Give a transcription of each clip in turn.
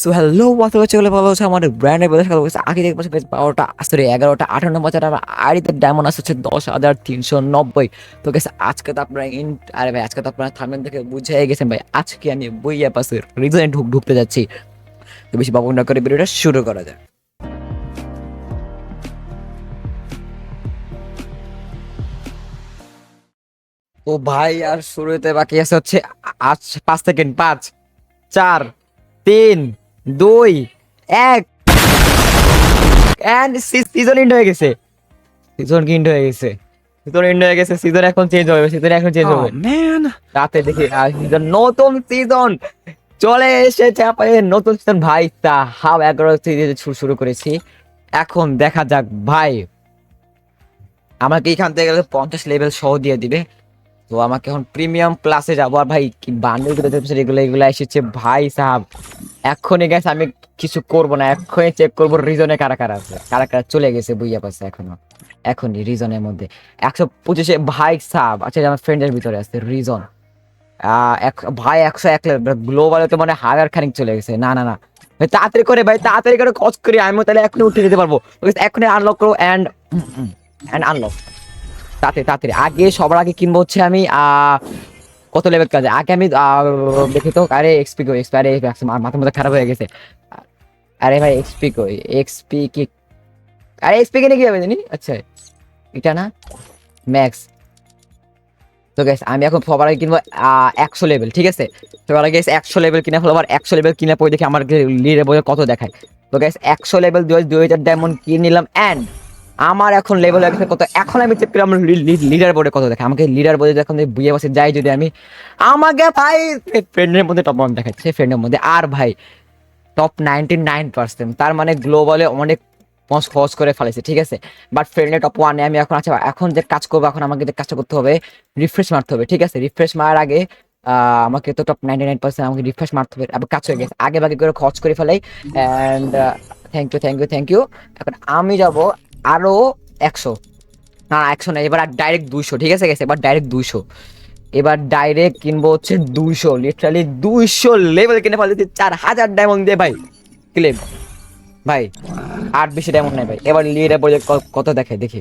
So hello চলে ভালো হচ্ছে আমাদের ব্র্যান্ডের বলে খেলা হচ্ছে আগে দেখতে পাচ্ছি 12টা সরি 11টা 58 বছর আমার আইডিতে ডায়মন্ড আসছে 10,390। তো গেছে আজকে তো আপনারা আরে ভাই আজকে তো আপনারা থাম্বনেল দেখে বুঝে গেছেন ভাই আজকে আমি বইয়া পাসের রিজনে ঢুকতে যাচ্ছি। তো বেশি বাবু না করে ভিডিওটা শুরু করা যায়। তো ভাই আর শুরুতে বাকি আছে হচ্ছে আজ 5 সেকেন্ড, 5 4 3 2 1 এন্ড সিজন এন্ড হয়ে গেছে। সিজন এন্ড হয়ে গেছে। সিজন এন্ড হয়ে গেছে। সিজন এখন চেঞ্জ হবে। সিজন এখন চেঞ্জ হবে। man. রাতে দেখি সিজন নতুন সিজন চলে এসেছে। আপনাদের নতুন সিজন ভাই হাও 11 থেকে শুরু করেছি। এখন দেখা যাক ভাই আমাকে এখান থেকে গেলে 50 লেভেল সহ দিয়ে দিবে। তো আমাকে এখন প্রিমিয়াম ক্লাসে যাবো। আর ভাই কি বান্ডেল এগুলো এসেছে ভাই সাহাব। এখনই গেছে আমি কিছু করব না, এখনই চেক করবো রিজনে কারা কারা আছে, কারা কারা চলে গেছে বুইয়া পাশে এখনো। এখনই রিজনের মধ্যে 125 ভাই সাহাব। আচ্ছা আমার ফ্রেন্ডের ভিতরে আছে রিজন ভাই 101 গ্লোবালে তো মানে হাজার খানিক চলে গেছে। না না না ভাই তাড়াতাড়ি করে, ভাই তাড়াতাড়ি করে কচ করি, আমিও তাহলে এখনই উঠে যেতে পারবো। এখনই আনলক করো এন্ড আনলক তাড়াতাড়ি তাড়াতাড়ি। আগে সবার আগে কিনবো হচ্ছে আমি কত লেভেল কাজে আগে আমি দেখি তো। আরে এক্সপি কই, এক্সপি, আরে মাথা মাথা খারাপ হয়ে গেছে। আরে ভাই এক্সপি কই, এক্সপি কি, আরে এক্সপি কিনে কি হবে জানি। আচ্ছা এটা না ম্যাক্স। তো গাইস আমি এখন সবার আগে কিনবো 100 লেভেল, ঠিক আছে। সবার আগে 100 লেভেল কিনে ফেলো। আবার 100 লেভেল কিনে পরে দেখি আমার লিডার বলে কত দেখায়। তো গাইস 100 লেভেল 2000 ডায়মন্ড কিনে নিলাম এন্ড আমার এখন লেভেল হয়ে গেছে কত। এখন আমি চেক করি আমার লিডার বোর্ডে কত দেখে। আমাকে লিডার বোর্ডে যখন বুয়ে বসে যাই যদি আমি, আমাকে ভাই ফ্রেন্ডের মধ্যে টপ 1 দেখাচ্ছে, ফ্রেন্ডের মধ্যে। আর ভাই টপ 99%, তার মানে গ্লোবালে অনেক খরচ করে ফেলেছে, ঠিক আছে। বাট ফ্রেন্ডে টপ 1-এ আমি এখন আছে। এখন যে কাজ করবো, এখন আমাকে যে কাজটা করতে হবে রিফ্রেশ মারতে হবে, ঠিক আছে। রিফ্রেশ মারার আগে আমাকে তো টপ 99% আমাকে রিফ্রেশ মারতে হবে। আবার কাজ হয়ে গেছে, আগে বাকি করে খরচ করে ফেলাই and thank you thank you thank you. এখন আমি যাব আরো 100, না 100 না, এবার ডাইরেক্ট 200, ঠিক আছে গেছে। এবার ডাইরেক্ট 200, এবার ডাইরেক্ট কিনবো হচ্ছে 200, লিটারালি 200 লেভেল কিনে ফেলতে 4000 ডায়মন্ড দিয়ে ভাই ক্লেম। ভাই আর বেশি ডায়মন্ড নাই ভাই। এবার লিডার বোর্ডে কত দেখে দেখি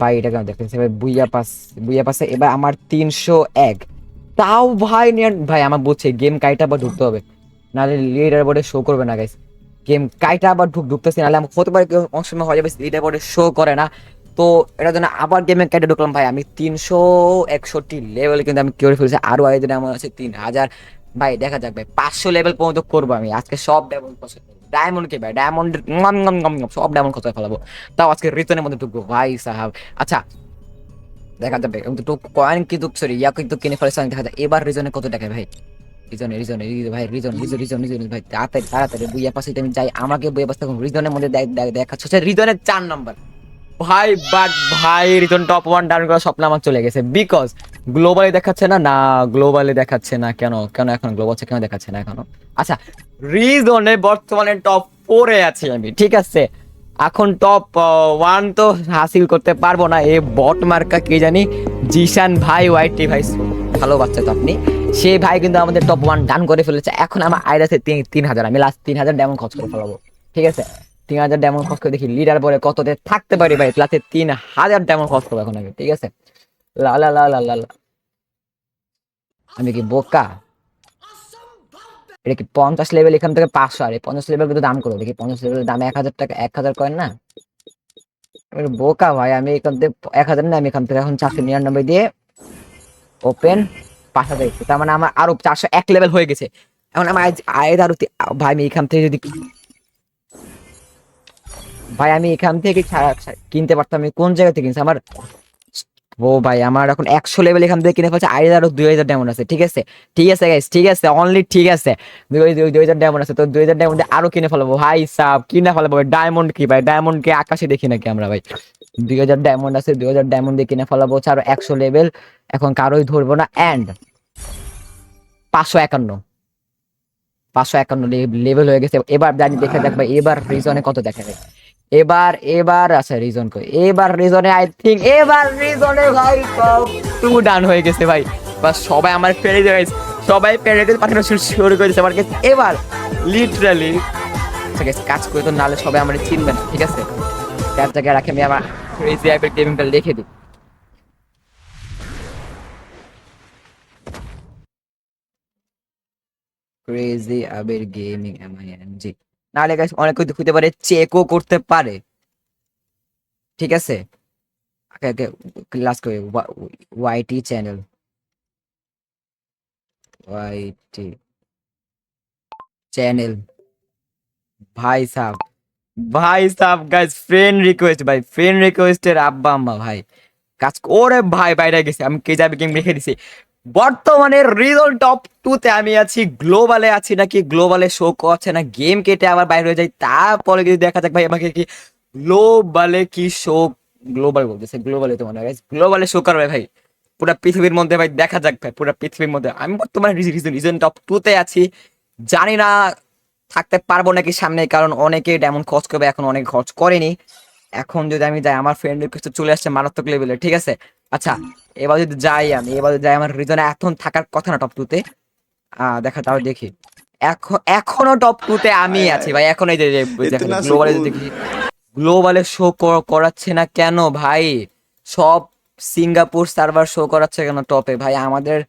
ভাই। এটা কেন দেখতেছে ভাই, বুইয়া পাসে এবার আমার 301। তাও ভাই ভাই আমার বুঝছে গেম কাইটা আবার ঢুকতে হবে, নাহলে লিডার বোর্ডে শো করবে না গাইস। গেম কাইটা আবার ঢুকতেছে, নাহলে আমার হতে পারে অনেক সময় হয়ে যাবে লিডার বোর্ডে শো করে না। তো এটার জন্য আবার গেমে কাইটা ঢুকলাম ভাই। আমি 361 লেভেল কিন্তু আমি করে ফেলছি। আরো আগে আমার আছে 3000। ভাই দেখা যাক ভাই 500 লেভেল পর্যন্ত করবো আমি আজকে। সব ডায়মন্ড কে ভাই, ডায়মন্ড সব ডায়মন্ড খরচ ফেলাবো। তাও আজকে রিটার্নের মধ্যে ঢুকবো ভাই সাহাব। আচ্ছা দেখা যাবে। তো কয়েন কিন্তু সরি ইয়া কিন্তু কিনে ফেলেছে, দেখা যায় এবার রিজনে কত টাকা ভাই। রিজনে ভাই, রিজন ভাই তাড়াতাড়ি তাড়াতাড়ি বুইয়া পাশে আমি যাই। আমাকে বুইয়া পাশে এখন রিজনের মধ্যে দেখাচ্ছে রিজনের 4 নাম্বার ভাই। বাট ভাই রিজন টপ 1 ডাউন করার স্বপ্ন আমার চলে গেছে। বিকজ গ্লোবালি দেখাচ্ছে না, না গ্লোবালি দেখাচ্ছে না কেন, কেন এখন গ্লোবাল কেন দেখাচ্ছে না এখনো। আচ্ছা রিজনে বর্তমানে টপ 4-এ আছি আমি, ঠিক আছে। এখন টপ 1 তো হাসিল করতে পারবো না। এ বট মার্কা কে জানি, জিশান ভাই ওয়াইটি ভাই, ভালো বাচ্চা তো আপনি। সে ভাই কিন্তু আমাদের টপ 1 ডান করে ফেলেছে। এখন আমার আইড আছে 3000। আমি লাস্ট 3000 ডায়মন্ড খরচ করে ফেলাবো, ঠিক আছে। 3000 ডায়মন্ড খরচ করে দেখি লিডার বলে কততে থাকতে পারি ভাই। প্লাসে 3000 ডায়মন্ড খরচ করবো এখন আগে, ঠিক আছে। লা লা লা লা লা লা। আমি কি বোকা? এটা কি 50 লেভেল এখান থেকে 500? আরে 50 লেভেল কিন্তু দাম করো দেখি। 50 লেভেলের দাম 1000 টাকা, 1000 কয়েন না। আমি বোকা ভাই। আমি এখান থেকে 1000 না, আমি এখান থেকে এখন 499 দিয়ে ওপেন 5000। তার মানে আমার আরো 401 লেভেল হয়ে গেছে। এখন আমার আয়ের আরো ভাই আমি এখান থেকে যদি ভাই আমি এখান থেকে কিনতে পারতাম। আমি কোন জায়গা থেকে কিনছি আমার, ও ভাই আমার এখন 100 লেভেল এখান থেকে কিনে ফেলছে। আইডি আরো 2000 ডায়মন্ড আছে, ঠিক আছে। ঠিক আছে গাইস, ঠিক আছে অনলি, ঠিক আছে 2000 ডায়মন্ড আছে। তো 2000 ডায়মন্ড আরো কিনে ফেলবো ভাই সাব, কিনে ফেলবো। ডায়মন্ড কি ভাই, ডায়মন্ড কে আকাশে দেখি নাকি আমরা ভাই। 2000 ডায়মন্ড আছে, 2000 ডায়মন্ড দিয়ে কিনে ফেলাবো। আরো 100 লেভেল এখন কারোই ধরবো না। এন্ড 551 551 লেভেল হয়ে গেছে। এবার জানি দেখে দেখ ভাই এবার রিজনে কত দেখে ভাই। এবার এবার আচ্ছা রিজন কই, এবার রিজনে আই থিঙ্ক এবার রিজনে ভাই টপ 2 ডান হয়ে গেছে ভাই। বাস সবাই আমার ফেলে দিয়ে গাইস, সবাই প্যারেডে পাঠানো শুরু করেছে আমার কাছে এবার লিটারালি কাজ করে তো নাহলে সবাই আমার চিনবে না ঠিক আছে এক জায়গায় রাখে আমি আমার ক্রেজি অ্যাপের গেমিংটা লিখে দিই ক্রেজি অ্যাপের গেমিং এমআইএনজি নাহলে গাইস অনেক কিছু হতে পারে চেকও করতে পারে ঠিক আছে আগে আগে ক্লাস করে ওয়াইটি চ্যানেল ওয়াইটি চ্যানেল ভাই সাহেব গাইস ফ্রেন্ড রিকোয়েস্ট ভাই ফ্রেন্ড রিকোয়েস্টের আব্বা আম্মা ভাই কাজ ওরে ভাই বাইরে গেছে আমি কে যাবে গেম রেখে দিছি বর্তমানে রিজন টপ 2 তে আমি আছি গ্লোবালে আছি নাকি গ্লোবালে শো করছে না গেম কেটে আবার বাইরে হয়ে যায় তারপরে যদি দেখা যাক ভাই আমাকে কি গ্লোবালে কি শো গ্লোবাল বলতেছে গ্লোবালে তো মনে হয় গ্লোবালে শো করবে ভাই পুরো পৃথিবীর মধ্যে ভাই দেখা যাক ভাই পুরো পৃথিবীর মধ্যে আমি বর্তমানে রিজন টপ 2 তে আছি জানি না থাকতে পারবো নাকি সামনে কারণ অনেকে এমন খরচ করবে এখন অনেক খরচ করেনি এখন যদি আমি যাই আমার ফ্রেন্ড রিকোয়েস্ট চলে আসছে মারাত্মক লেভেলে ঠিক আছে আচ্ছা এবার যদি যাই আমি এবার যদি যাই আমার রিজনে এখন থাকার কথা না টপ 2 তে দেখা তাও দেখি এখনো টপ 2 তে আমি আছি ভাই এখন এই যে গ্লোবালে দেখি গ্লোবালে শো করাচ্ছে না কেন ভাই সব সিঙ্গাপুর সার্ভার শো করাচ্ছে কেন টপে ভাই আমাদের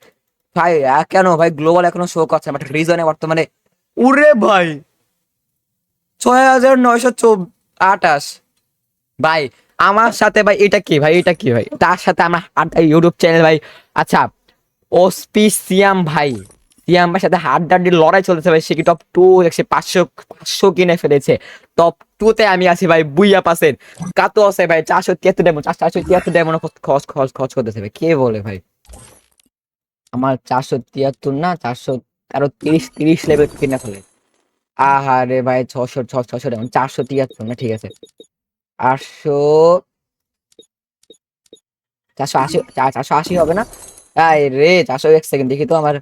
ভাই কেন ভাই গ্লোবাল এখনো শো করছে বাট রিজনে বর্তমানে উরে ভাই 6928 ভাই আমার সাথে ভাই এটা কি ভাই এটা কি ভাই তার সাথে আমার ইউটিউব চ্যানেল ভাই আচ্ছা অস্পিসিয়াম ভাই সিয়াম ভাইয়ের সাথে হাড্ডাহাড্ডি লড়াই চলতেছে ভাই সে কি টপ 2 দেখছে 500 কিনে ফেলেছে টপ 2 তে আমি আছি ভাই বুইয়া পাসের কাতো আছে ভাই 473 ডেমন 473 ডেমন খরচ করতেছে ভাই কে বলে ভাই আমার 473 না 400 আরো 30 লেভেল কিনে ফেলে আহারে ভাই 600 ডেমন 473 না ঠিক আছে 800 480 হবে না এই রে 401 সেকেন্ড দেখি তো আমার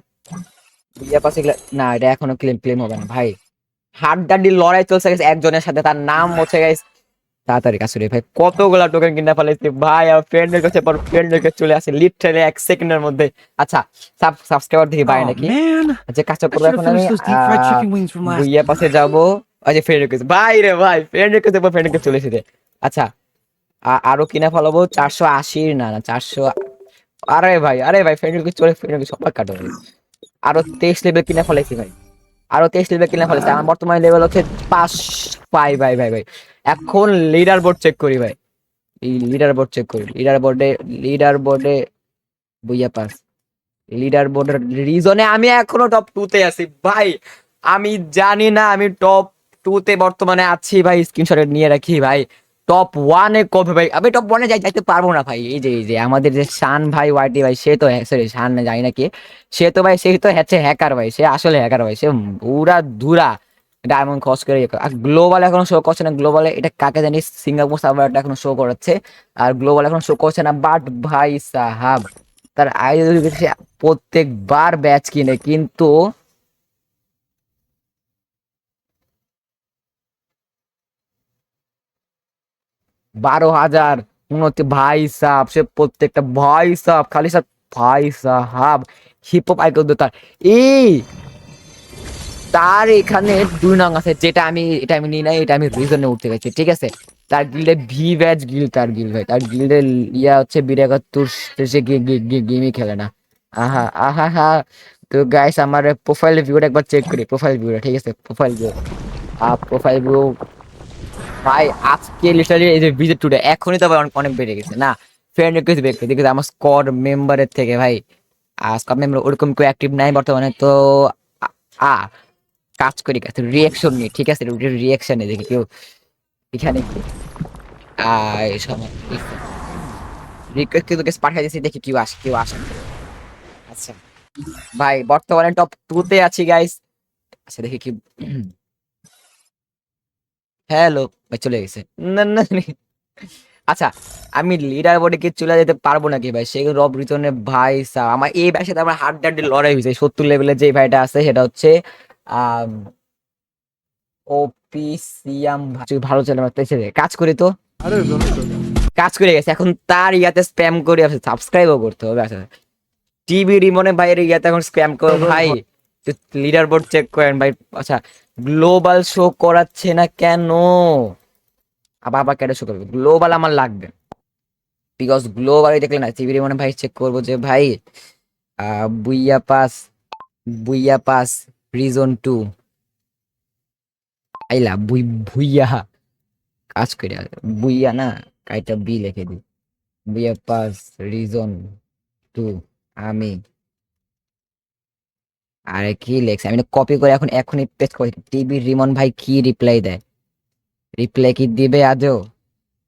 ইয়া পাশে না এটা এখনো ক্লেম হবে না ভাই হাড্ডাহাড্ডি লড়াই চলছে গেছে একজনের সাথে তার নাম হচ্ছে গাইস তাড়াতাড়ি কাছে ভাই কতগুলা টোকেন কিনা ফেলেছি ভাই আর ফ্রেন্ডের কাছে পর ফ্রেন্ডের কাছে চলে আসে লিটারালি 1 সেকেন্ডের মধ্যে আচ্ছা সাবস্ক্রাইবার দেখি ভাই নাকি আচ্ছা কাজ করব এখন আমি ইয়া পাশে যাব আচ্ছা ফ্রেন্ডের কাছে ভাই রে ভাই ফ্রেন্ডের কাছে পর ফ্রেন্ডের কাছে চলে এসেছে আচ্ছা আরো কিনা ফলাবো 480 না 400 আরে ভাই ফ্রেন্ডের কাছে চলে ফ্রেন্ডের কাছে সবাই কাটো আরো 23 লেভেল কিনা ফলাইছি ভাই আরো 23 লেভেল কিনা ফলাইছি আমার বর্তমানে লেভেল হচ্ছে 5 ভাই এখন লিডার বোর্ড চেক করি ভাই এই লিডার বোর্ড চেক করি লিডার বোর্ডে বুইয়া পাস লিডার বোর্ডের রিজনে আমি এখনো টপ 2 তে আছি ভাই আমি জানি না আমি টপ 2 তে বর্তমানে আছি ভাই স্ক্রিনশট নিয়ে রাখি ভাই টপ 1 এ কবে ভাই আমি টপ 1 এ যাইতে পারবো না ভাই এই যে আমাদের যে শান ভাই ওয়াইটি ভাই সে তো সরি শান না জানি না কি সে তো ভাই সে তো হচ্ছে হ্যাকার ভাই সে আসলে হ্যাকার ভাই সে পুরা ধুরা ডায়মন্ড খরচ করে আর গ্লোবাল এখনো শো করছে না গ্লোবালে এটা কাকে জানি সিঙ্গাপুর সার্ভারটা এখনো শো করাচ্ছে আর গ্লোবাল এখনো শো করছে না বাট ভাই সাহাব তার আগে প্রত্যেকবার ব্যাচ কিনে কিন্তু বারো হাজার উন্নতি ভাই সাহাব সে প্রত্যেকটা ভাই সাহাব খালি সাহেব ভাই সাহাব হিপ হপ আইকন তার এই তার এখানে 2 নং আছে যেটা এটা আমি নিই নাই এটা আমি রিজনে উঠতে গেছি ঠিক আছে তার গিল্ডে ভি ব্যাচ গিল্ড তার গিল্ড ভাই তার গিল্ডের ইয়া হচ্ছে 72 সে গেমই খেলে না আহা তো গাইস আমার প্রোফাইল ভিউটা একবার চেক করি প্রোফাইল ভিউটা ঠিক আছে প্রোফাইল ভিউ ভাই আজকে লিটারালি এই যে ভিজিট টুডে এখনই তো আবার অনেক বেড়ে গেছে না ফ্রেন্ড রিকোয়েস্ট দেখে আমার স্কোয়াড মেম্বারের থেকে ভাই স্কোয়াড মেম্বার ওরকম কেউ অ্যাক্টিভ নাই বর্তমানে তো আ কাজ করি রিয়াকশন নিয়ে ঠিক আছে রিয়াকশনে দেখি কেউ এখানে রিকোয়েস্ট কিন্তু পাঠিয়ে দিয়েছি দেখি কেউ আসে আচ্ছা ভাই বর্তমানে টপ 2 তে আছি গাইস আচ্ছা দেখি কি হ্যালো ভাই চলে গেছে না আচ্ছা আমি লিডার বোর্ডে কি চলে যেতে পারবো নাকি ভাই সেই রব রিটনে ভাই আমার এই ভাইয়ের সাথে আমার হাড্ডাহাড্ডি লড়াই হয়েছে 70 লেভেলের যে ভাইটা আছে সেটা হচ্ছে ওপিসিয়াম ভালো চলে কাজ করি তো কাজ করে গেছে এখন তার ইয়াতে স্প্যাম করে সাবস্ক্রাইবও করতে হবে আচ্ছা টিভি রিমনে বাইরে ইয়াতে এখন স্ক্যাম করো ভাই। লিডার বোর্ড চেক করেন ভাই। আচ্ছা গ্লোবাল শো করাচ্ছে না কেন? আবার আবার কেটে শো করবে? গ্লোবাল আমার লাগবে, বিকজ গ্লোবালে দেখলে না টিভি রিমনে ভাই চেক করবো যে ভাই বুইয়া পাস, বুইয়া পাস রিজন 2 আইলা ভুইয়া কাজ করে বুইয়া না, কাইটা বি লিখে দিই, বুইয়া পাস রিজন 2 আমি। আরে কি লেখছে, আমি কপি করে এখন এখনই পেস্ট করি। টিভি রিমন ভাই কি রিপ্লাই দেয়? রিপ্লাই কি দিবে আজও?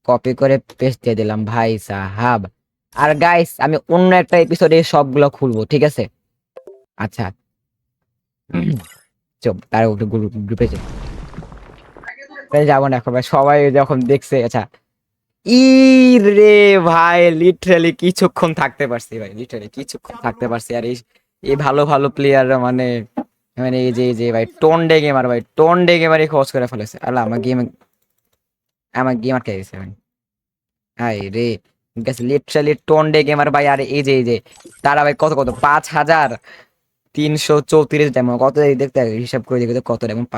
কপি করে পেস্ট দিয়ে দিলাম ভাই সাহাব। আর গাইস আমি অন্য একটা এপিসোডে সবগুলো খুলবো, ঠিক আছে? আচ্ছা চুপ, তার গ্রুপে যাবো না এখন ভাই, সবাই যখন দেখছে। আচ্ছা ই রে ভাই, লিটারালি কিছুক্ষণ থাকতে পারছি ভাই, লিটারালি কিছুক্ষণ থাকতে পারছি। আর এই ভালো ভালো প্লেয়াররা মানে মানে এই যে ভাই টোনডে গেমার, ভাই টোনডে গেমারই খোঁজ করে ফেলেছে। আল্লাহ আমার গেম আটকে গেছে ভাই। হাই রে গেছে লিটারালি টোনডে গেমার ভাই। আর এই যে তারা ভাই কত কত 5334 ডায়মন্ড কত দেখতে হবে, হিসাব করে দেখতে কত ডায়মন্ড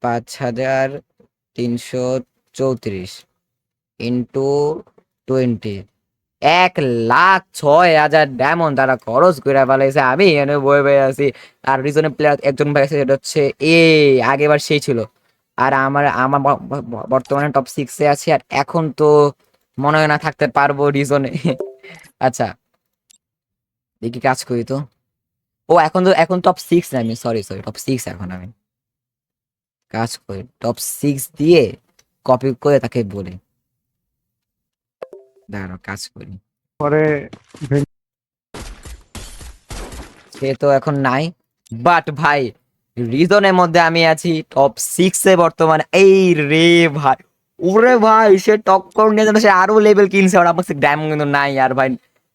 5334 ইন্টু 20, 1,06,000 ডায়মন্ড তারা খরচ করে ফেলাইছে। আমি এখানে বয়ে বয়ে আছি। আর রিজনের প্লেয়ার একজন ভাই আছে, সেটা হচ্ছে আগেবার সেই ছিল। আর আমার আমার বর্তমানে টপ 6-এ আছি। আর এখন তো মনে হয় না থাকতে পারবো রিজনে। আচ্ছা দেখি কাজ করি তো। ও এখন টপ 6 না, আমি সরি সরি টপ 6 এখন আমি। কাজ করি টপ 6 দিয়ে কপি করে তাকে বলি, দাঁড়াও কাজ করি। পরে সে তো এখন নাই, বাট ভাই রিজনের মধ্যে আমি আছি টপ 6-এ বর্তমানে। এই রে ভাই, ওরে ভাই সে টক্কর নিয়ে যেন সে আরো লেভেল কিনছে। আর আমার ডায়মন্ড কিন্তু নাই আর ভাই।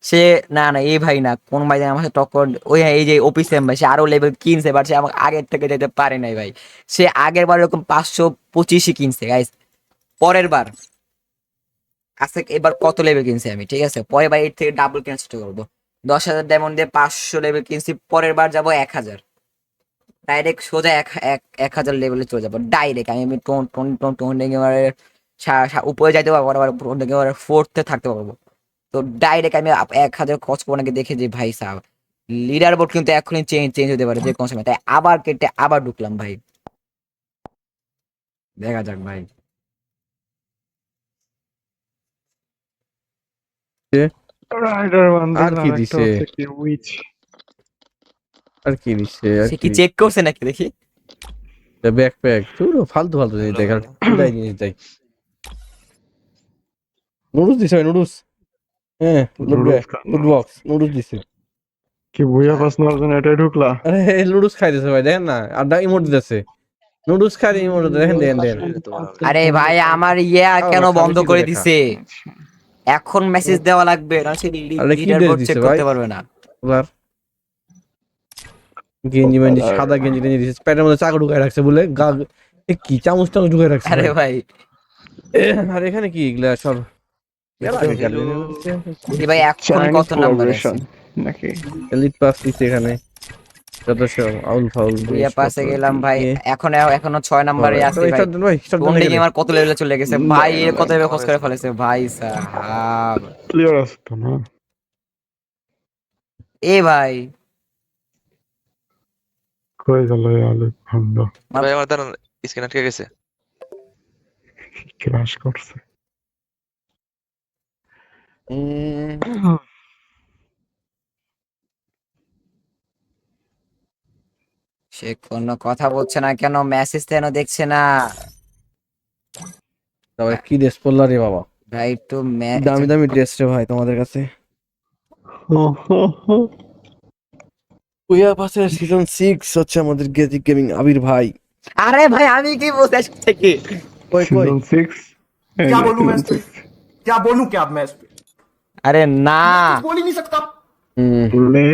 সে না না এই ভাই না, কোন ভাই যেন আমার সাথে টক্কর, ওই হ্যাঁ, এই যে অফিসে ভাই সে আরো লেভেল কিনছে, বাট সে আমাকে আগের থেকে যেতে পারে নাই ভাই। সে আগের বার এরকম 525-ই কিনছে গাইস। পরের বার আজকে এবার কত লেভেল কিনছি আমি, ঠিক আছে? পরের বার এর থেকে ডাবল কেনার চেষ্টা করবো। 10,000 ডায়মন্ড দিয়ে 500 লেভেল কিনছি, পরের বার যাবো 1,000, ডাইরেক্ট সোজা 1,000 লেভেলে চলে যাবো ডাইরেক্ট। আমি টোন একেবারে উপরে যাইতে পারবো, আবার টোন একেবারে 4th-এ থাকতে পারবো। তো ডাইরেক্ট আমি 1,000 খরচ করবো নাকি দেখে যে ভাই সাহেব লিডার বোর্ড কিন্তু এখনই চেঞ্জ চেঞ্জ হতে পারে যে কোনো সময়। তাই আবার কেটে আবার ঢুকলাম ভাই, দেখা যাক ভাই। রাইডার আর বান্দিল কি আর একটা দিছে? হচ্ছে কি উইচ। আর কি দিছে? আর সে কি কি চেক করছে নাকি দেখি? ব্যাকপ্যাক পুরো ফালতু ফালতু জিনিস দেখ, আর খুদাই জিনিস দেখ। নুডলস দিছে ভাই, নুডলস। হ্যাঁ নুডলস খান লুট বক্স নুডলস দিছে। কি বুঝা পাস না জন্য এটাই ঢুকলা। আরে নুডলস খাই দিছে ভাই, দেখেন না। আর ইমোট দিতেছে, নুডলস খাই ইমোট দেখেন, দেন দেন। আরে ভাই আমার ইয়া খাও কেন না, খাবে বন্ধ কি করে দেখা। দিছে? এখন মেসেজ দেওয়া লাগবে না, সে আরে কি লিডার ড্রেস বোর্ড চেক দিছে ভাই? করতে পারবে না। এবার গেঞ্জি মেঞ্জি সাদা গেঞ্জি টেঞ্জি দিছে, প্যান্টের মধ্যে চাকু ঢুকাই রাখছে বলে কি চামচ টামচ ঢুকাই রাখছে আরে ভাই। ভাই আর এখানে কি এগুলা সব দেখি তো, আগে কাটলে দেখি ভাই এখন চাইনিজ কত নাম্বারে আছে। কোলাবরেশন নাকি? এলিট পাস দিছে এখানে, যত সব আউল ফাউল বুইয়া পাশে জিনিসপত্র গেলাম ভাই, দিয়ে। এখনো 6 নাম্বারে আছি ভাই। স্টার্ট দেন ভাই, স্টার্ট দেন টোন্ডিং এখানে। আমার কত লেভেলে চলে গেছে ভাই, এর কত লেভেল খরচ করে Yes, ফেলেছে ভাই সাহাব। ক্লিয়ার আছে তো না? এ ভাই কই গেল এই আলু খন্ড? ভাই আমার দাঁড়ান, স্ক্রিন আটকে গেছে। ক্রাশ করছে। সে কোনো কথা বলছে না কেন? মেসেজ কেন দেখছে না তবে কি ড্রেস পরলা রে বাবা, ভাই? একটু দামি দামি ড্রেস রে ভাই তোমাদের কাছে। উইয়া পাসের সিজন 6 হচ্ছে আমাদের গেজিক গেমিং আবির ভাই। আরে ভাই আমি কি বলতে আসছি থেকে? কই কই सीजन 6 क्या बोलूं मैं सीजन इस पे? 6 क्या बोलूं क्या मैं इस पे? আরে না मैं कुछ बोल ही नहीं सकता। হুম ले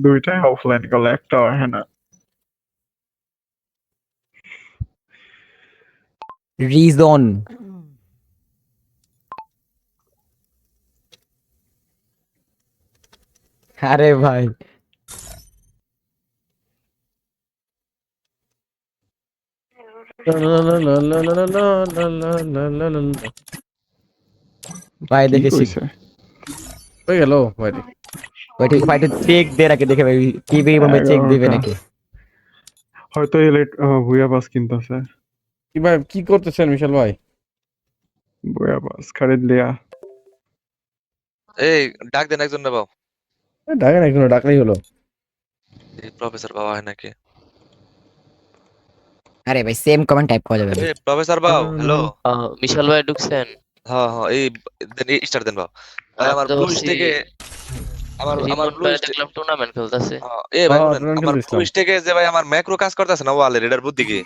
দুইটাই অফলাইন গেল, একটা হয় না। রিজন আরে ভাই ভাই কি দেখেছি কইছে? হয়ে গেল ভাই ভাই চেক দে রাখে দেখে ভাই কি বলবে চেক দিবে 11টা। নাকি হয়তো এলেট ভুয়া পাস কিনতেছে। কি ভাই কি করতেছেন বিশাল ভাই? ভুয়া পাস খরিদ লিয়া। এই ডাক দেন একজন বাবা, ডাকে না কোনো ডাকলেই হলো। এই প্রফেসর বাবা হয় নাকি? আরে ভাই সেম কমেন্ট টাইপ করা যাবে না। এই প্রফেসর বাবু, হ্যালো। বিশাল ভাই ঢুকছেন? হ্যাঁ হ্যাঁ, এই দেন স্টার দেন বাবু। ভাই আমার তো ব্লুইশ সে থেকে আমার রিমন ভাই ব্লুইশ দেখলাম টুর্নামেন্ট খেলতেছে। এই ভাই শুনেন, টুর্নামেন্ট আমার খেলতে ব্লুইশ থেকে যে ভাই আমার ম্যাক্রো কাজ করতেছে না ওয়ালের, এটার বুদ্ধি কি?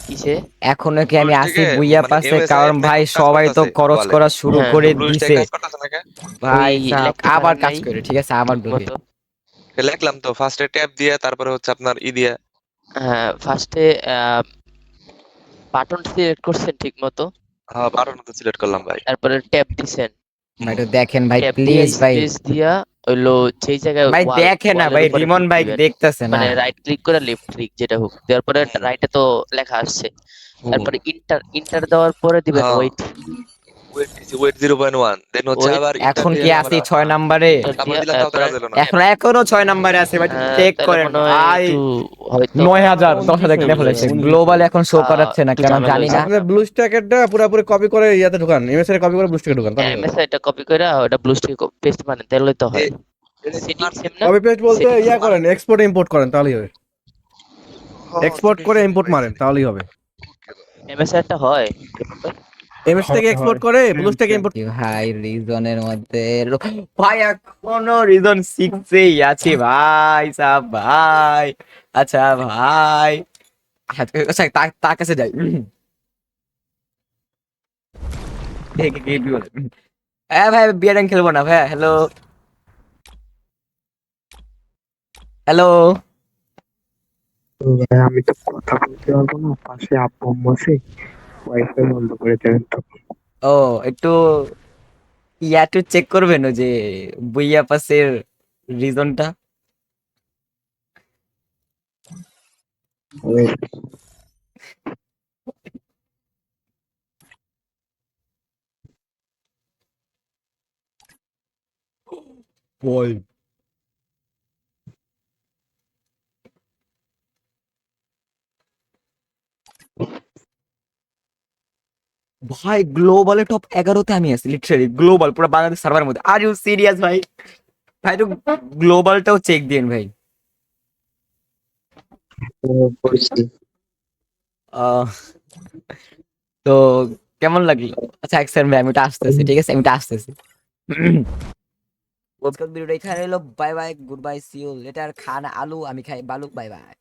কিসে? এখনো কি আমি ব্লুইশ আসি থেকে বুইয়া মানে পাশে, MSI কারণ ভাই ম্যাক্রো কাজ সবাই তো করতেছে খরচ ওয়ালে। করা শুরু হ্যাঁ, করে ব্লুইশ থেকে দিছে কাজ করতেছে নাকি? ভাই ওই সাব লেখতে আবার পারেন কাজ নাই করে, ঠিক আছে আবার ঠিক ঢুকে। মতো? লিখলাম তো, ফার্স্টে ট্যাব দিয়ে, তারপরে হচ্ছে আপনার দিয়ে। হ্যাঁ, ফার্স্টে বাটন সিলেক্ট করছেন ঠিক মতো, হ্যাঁ, বাটন তো সিলেক্ট করলাম ভাই। তারপরে ট্যাব দিছেন, ভাই একটু দেখেন ভাই ট্যাব দিয়ে প্লিজ ভাই, স্পেস দিয়া হইলো যেই জায়গায় ভাই দেখে না ওয়ালের ভাই, উপরে রিমন টিক ভাই দিবেন, দেখতেছে না। মানে রাইট ক্লিক করে লেফট ক্লিক যেটা হোক দেওয়ার পরে রাইটে তো লেখা আসছে, তারপরে ইন্টার দেওয়ার পরে দিবেন হ্যাঁ, ওয়েট। ওয়েট 0.1, দেন হচ্ছে ওয়েট আবার ইন্টার এখন দিয়ে কি আবার আছি 6 নম্বরে? ইন্টার তারপর দিয়া দিলাম, তাও তো তারপরে কাজ হলো না। এখনো 6 নম্বরে আছে ভাই, চেক তাহলে করেন মনে হয় ভাই। একটু হয়তো 9000 10,000 কিনে ফেলেছে, গ্লোবাল এখন শো করাচ্ছে না একটু কেন ঝামেলা জানি না। হয়েছে। আপনার ব্লু স্ট্যাকেরটা পুরোপুরি কপি করে ইয়াতে ঢুকান, এমএসএ কপি করে ব্লু স্ট্যাকে ঢুকান তাহলে এমএসআই এটা কপি করে ওটা ব্লু স্টিক পেস্ট মানে তাহলে তো হয়। সেটিং সেম না? কপি পেস্ট বলতে Settings ইয়া same। করেন, এক্সপোর্ট ইম্পোর্ট করেন তাহলেই হবে। এক্সপোর্ট করে ইম্পোর্ট মারেন তাহলেই হবে। এমএসআই টা হয়। এমএস থেকে এক্সপোর্ট করে ব্লু স্ট্যাকে ইম্পোর্ট। কি ভাই রিজনের মধ্যে ভাই এখনো রিজন 6 এই আছে ভাই সাব ভাই। আচ্ছা ভাই আচ্ছা তার কাছে যাই। হ্যাঁ ভাই বিয়ার খেলবো না ভাই। হ্যালো হ্যালো ভাই আমি তো কথা বলতে পারবো না, পাশে আব্বু আম্মু আছে, ওয়াইফাই বন্ধ করে দেবেন তো। ও একটু একটু চেক করবেন ওই যে বুইয়া পাসের রিজনটা। Wait, বল ভাই গ্লোবালে টপ 11তে আমি আছি, লিটারালি গ্লোবাল পুরো বাংলাদেশ সার্ভারের মধ্যে। আর ইউ সিরিয়াস ভাই? ভাই তো গ্লোবালটাও চেক দিন ভাই। করছি। আহ, তো কেমন লাগলো? আচ্ছা এক সেকেন্ড ভাই, আমি ওটা আসতেছি, ঠিক আছে আমি ওটা আসতেছি। আজকের ভিডিওটা এখানে এলো, bye bye, good bye, see you later. খান আলু, আমি খাই বালু, বাই বাই।